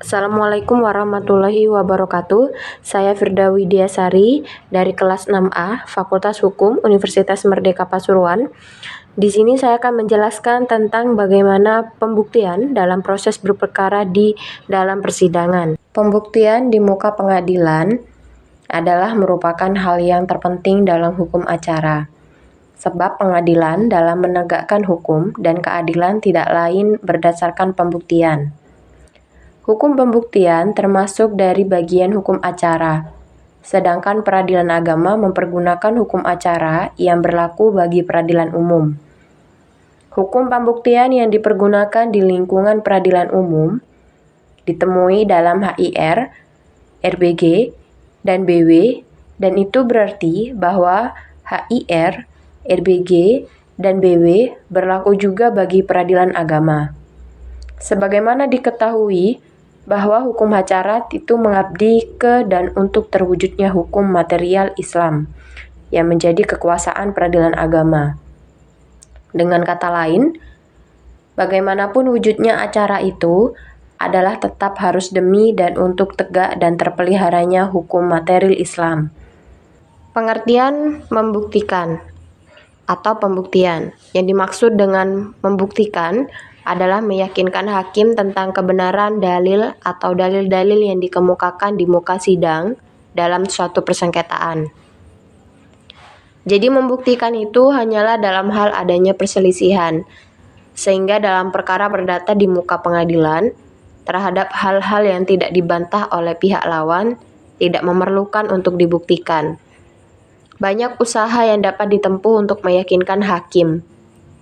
Assalamualaikum warahmatullahi wabarakatuh. Saya Firda Widiasari dari kelas 6A, Fakultas Hukum Universitas Merdeka Pasuruan. Di sini saya akan menjelaskan tentang bagaimana pembuktian dalam proses berperkara di dalam persidangan. Pembuktian di muka pengadilan adalah merupakan hal yang terpenting dalam hukum acara. Sebab pengadilan dalam menegakkan hukum dan keadilan tidak lain berdasarkan pembuktian. Hukum pembuktian termasuk dari bagian hukum acara, sedangkan peradilan agama mempergunakan hukum acara yang berlaku bagi peradilan umum. Hukum pembuktian yang dipergunakan di lingkungan peradilan umum ditemui dalam HIR, RBG, dan BW, dan itu berarti bahwa HIR, RBG, dan BW berlaku juga bagi peradilan agama. Sebagaimana diketahui, bahwa hukum acara itu mengabdi ke dan untuk terwujudnya hukum material Islam yang menjadi kekuasaan peradilan agama. Dengan kata lain, bagaimanapun wujudnya acara itu adalah tetap harus demi dan untuk tegak dan terpeliharanya hukum material Islam. Pengertian membuktikan atau pembuktian. Yang dimaksud dengan membuktikan adalah meyakinkan hakim tentang kebenaran dalil atau dalil-dalil yang dikemukakan di muka sidang dalam suatu persengketaan. Jadi membuktikan itu hanyalah dalam hal adanya perselisihan, sehingga dalam perkara perdata di muka pengadilan, terhadap hal-hal yang tidak dibantah oleh pihak lawan, tidak memerlukan untuk dibuktikan. Banyak usaha yang dapat ditempuh untuk meyakinkan hakim,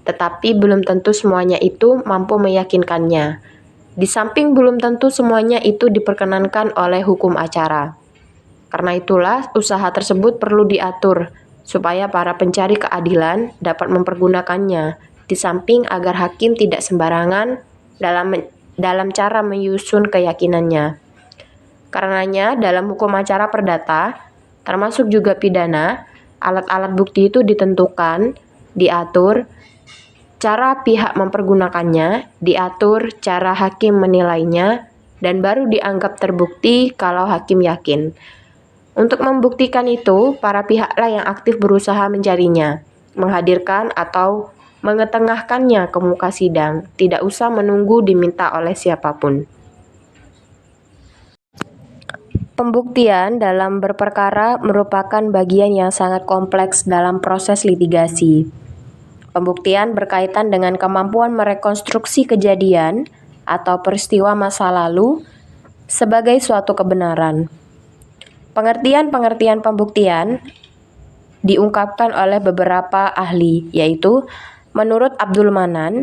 tetapi belum tentu semuanya itu mampu meyakinkannya. Di samping belum tentu semuanya itu diperkenankan oleh hukum acara. Karena itulah usaha tersebut perlu diatur supaya para pencari keadilan dapat mempergunakannya, di samping agar hakim tidak sembarangan dalam cara menyusun keyakinannya. Karenanya dalam hukum acara perdata, termasuk juga pidana, alat-alat bukti itu ditentukan, diatur, cara pihak mempergunakannya, diatur cara hakim menilainya, dan baru dianggap terbukti kalau hakim yakin. Untuk membuktikan itu, para pihaklah yang aktif berusaha mencarinya, menghadirkan atau mengetengahkannya ke muka sidang, tidak usah menunggu diminta oleh siapapun. Pembuktian dalam berperkara merupakan bagian yang sangat kompleks dalam proses litigasi. Pembuktian berkaitan dengan kemampuan merekonstruksi kejadian atau peristiwa masa lalu sebagai suatu kebenaran. Pengertian-pengertian pembuktian diungkapkan oleh beberapa ahli, yaitu menurut Abdul Manan,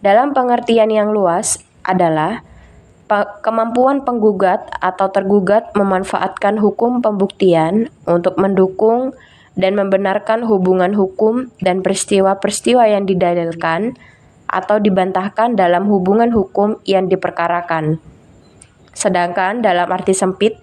dalam pengertian yang luas adalah kemampuan penggugat atau tergugat memanfaatkan hukum pembuktian untuk mendukung dan membenarkan hubungan hukum dan peristiwa-peristiwa yang didalilkan atau dibantahkan dalam hubungan hukum yang diperkarakan. Sedangkan dalam arti sempit,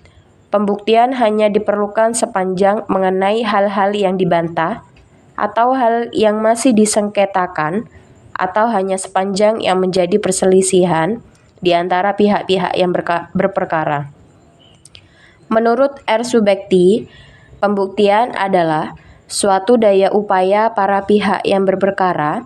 pembuktian hanya diperlukan sepanjang mengenai hal-hal yang dibantah atau hal yang masih disengketakan atau hanya sepanjang yang menjadi perselisihan di antara pihak-pihak yang berperkara. Menurut R. Subekti, pembuktian adalah suatu daya upaya para pihak yang berperkara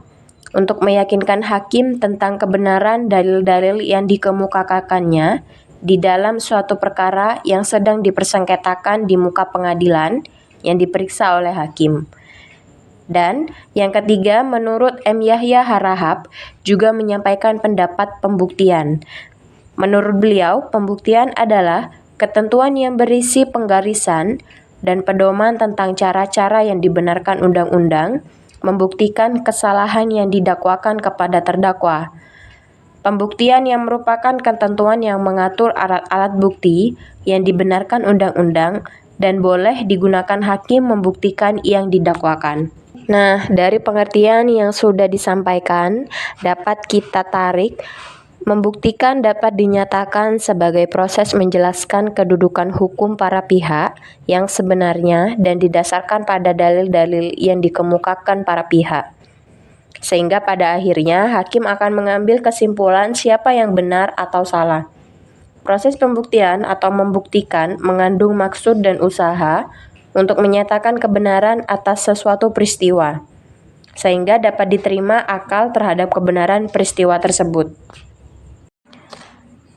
untuk meyakinkan hakim tentang kebenaran dalil-dalil yang dikemukakannya di dalam suatu perkara yang sedang dipersengketakan di muka pengadilan yang diperiksa oleh hakim. Dan yang ketiga, menurut M. Yahya Harahap juga menyampaikan pendapat pembuktian. Menurut beliau, pembuktian adalah ketentuan yang berisi penggarisan dan pedoman tentang cara-cara yang dibenarkan undang-undang membuktikan kesalahan yang didakwakan kepada terdakwa. Pembuktian yang merupakan ketentuan yang mengatur alat-alat bukti yang dibenarkan undang-undang dan boleh digunakan hakim membuktikan yang didakwakan. Nah, dari pengertian yang sudah disampaikan, dapat kita tarik membuktikan dapat dinyatakan sebagai proses menjelaskan kedudukan hukum para pihak yang sebenarnya dan didasarkan pada dalil-dalil yang dikemukakan para pihak. Sehingga pada akhirnya hakim akan mengambil kesimpulan siapa yang benar atau salah. Proses pembuktian atau membuktikan mengandung maksud dan usaha untuk menyatakan kebenaran atas sesuatu peristiwa, sehingga dapat diterima akal terhadap kebenaran peristiwa tersebut.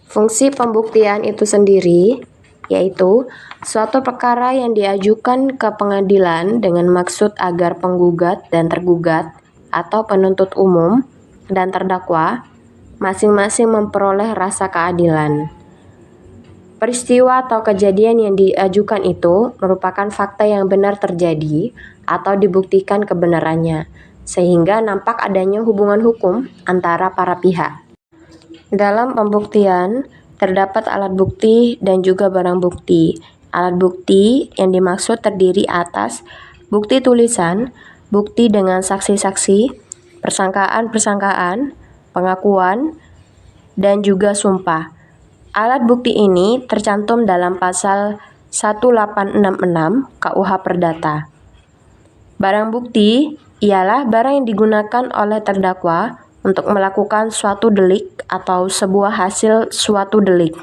Fungsi pembuktian itu sendiri yaitu suatu perkara yang diajukan ke pengadilan dengan maksud agar penggugat dan tergugat atau penuntut umum dan terdakwa masing-masing memperoleh rasa keadilan. Peristiwa atau kejadian yang diajukan itu merupakan fakta yang benar terjadi atau dibuktikan kebenarannya, sehingga nampak adanya hubungan hukum antara para pihak. Dalam pembuktian, terdapat alat bukti dan juga barang bukti. Alat bukti yang dimaksud terdiri atas bukti tulisan, bukti dengan saksi-saksi, persangkaan-persangkaan, pengakuan, dan juga sumpah. Alat bukti ini tercantum dalam pasal 1866 KUH Perdata. Barang bukti ialah barang yang digunakan oleh terdakwa untuk melakukan suatu delik atau sebuah hasil suatu delik,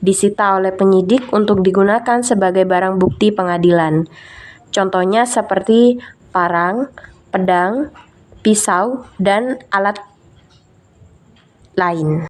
disita oleh penyidik untuk digunakan sebagai barang bukti pengadilan. Contohnya seperti parang, pedang, pisau, dan alat lain.